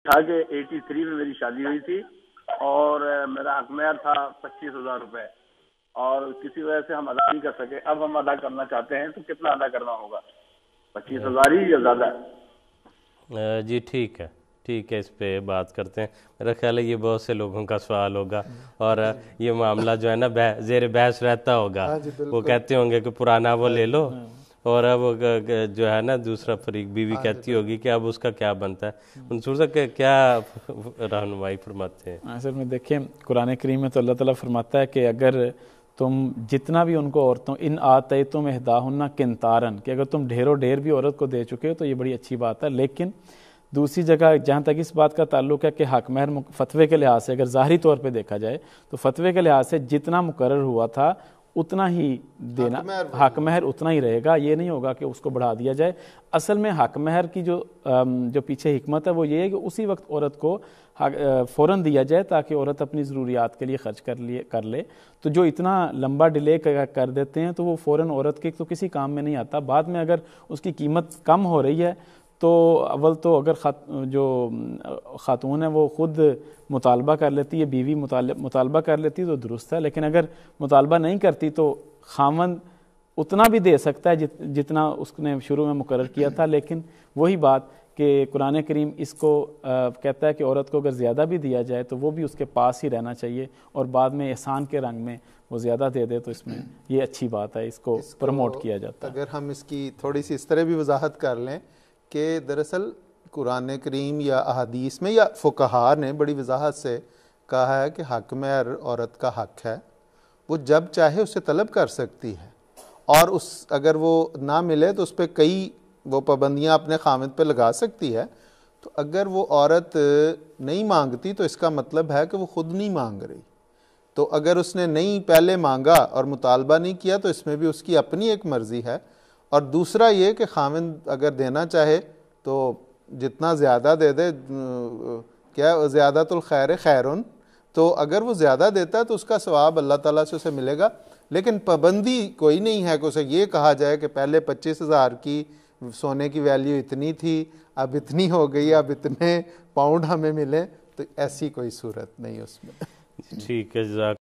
تھا کہ 83 میں میری شادی ہوئی تھی اور میرا حق مہر تھا 25,000 روپے، اور کسی وجہ سے ہم ادا نہیں کر سکے. اب ہم ادا کرنا چاہتے ہیں تو کتنا ادا کرنا ہوگا؟ 25,000 ہی یا زیادہ؟ جی ٹھیک ہے، اس پہ بات کرتے ہیں. میرا خیال ہے یہ بہت سے لوگوں کا سوال ہوگا اور یہ معاملہ جو ہے نا زیر بحث رہتا ہوگا. وہ کہتے ہوں گے کہ پرانا وہ لے لو، اور اب جو ہے نا دوسرا فریق بیوی کہتی ہوگی کہ اب اس کا کیا بنتا ہے. منصور صاحب کیا رہنمائی فرماتے ہیں؟ اصل میں دیکھیں قرآن کریم میں تو اللہ تعالیٰ فرماتا ہے کہ اگر تم جتنا بھی ان کو عورتوں ان آتیتم احداہن قنطارا، کہ اگر تم ڈھیروں ڈھیر بھی عورت کو دے چکے ہو تو یہ بڑی اچھی بات ہے. لیکن دوسری جگہ جہاں تک اس بات کا تعلق ہے کہ حق مہر فتوے کے لحاظ سے اگر ظاہری طور پہ دیکھا جائے تو فتوے کے لحاظ سے جتنا مقرر ہوا تھا اتنا ہی دینا، حق مہر اتنا ہی رہے گا. یہ نہیں ہوگا کہ اس کو بڑھا دیا جائے. اصل میں حق مہر کی جو پیچھے حکمت ہے وہ یہ ہے کہ اسی وقت عورت کو فوراً دیا جائے تاکہ عورت اپنی ضروریات کے لیے خرچ کر لے. تو جو اتنا لمبا ڈیلے کر دیتے ہیں تو وہ فوراً عورت کے تو کسی کام میں نہیں آتا. بعد میں اگر اس کی قیمت کم ہو رہی ہے تو اول تو اگر جو خاتون ہے وہ خود مطالبہ کر لیتی ہے، بیوی مطالبہ کر لیتی ہے تو درست ہے. لیکن اگر مطالبہ نہیں کرتی تو خاوند اتنا بھی دے سکتا ہے جتنا اس نے شروع میں مقرر کیا تھا. لیکن وہی بات کہ قرآن کریم اس کو کہتا ہے کہ عورت کو اگر زیادہ بھی دیا جائے تو وہ بھی اس کے پاس ہی رہنا چاہیے، اور بعد میں احسان کے رنگ میں وہ زیادہ دے دے تو اس میں یہ اچھی بات ہے، اس کو پروموٹ کیا جاتا ہے. اگر ہم اس کی تھوڑی سی اس طرح بھی وضاحت کر لیں کہ دراصل قرآن کریم یا احادیث میں یا فقہاء نے بڑی وضاحت سے کہا ہے کہ حق مہر عورت کا حق ہے، وہ جب چاہے اسے طلب کر سکتی ہے، اور اگر وہ نہ ملے تو اس پہ کئی وہ پابندیاں اپنے خامد پہ لگا سکتی ہے. تو اگر وہ عورت نہیں مانگتی تو اس کا مطلب ہے کہ وہ خود نہیں مانگ رہی. تو اگر اس نے نہیں پہلے مانگا اور مطالبہ نہیں کیا تو اس میں بھی اس کی اپنی ایک مرضی ہے. اور دوسرا یہ کہ خاوند اگر دینا چاہے تو جتنا زیادہ دے دے، کیا زیادۃ الخیر خیرن، تو اگر وہ زیادہ دیتا ہے تو اس کا ثواب اللہ تعالیٰ سے اسے ملے گا. لیکن پابندی کوئی نہیں ہے کہ اسے یہ کہا جائے کہ پہلے 25,000 کی سونے کی ویلیو اتنی تھی، اب اتنی ہو گئی، اب اتنے پاؤنڈ ہمیں ملیں. تو ایسی کوئی صورت نہیں اس میں. ٹھیک ہے، جزاک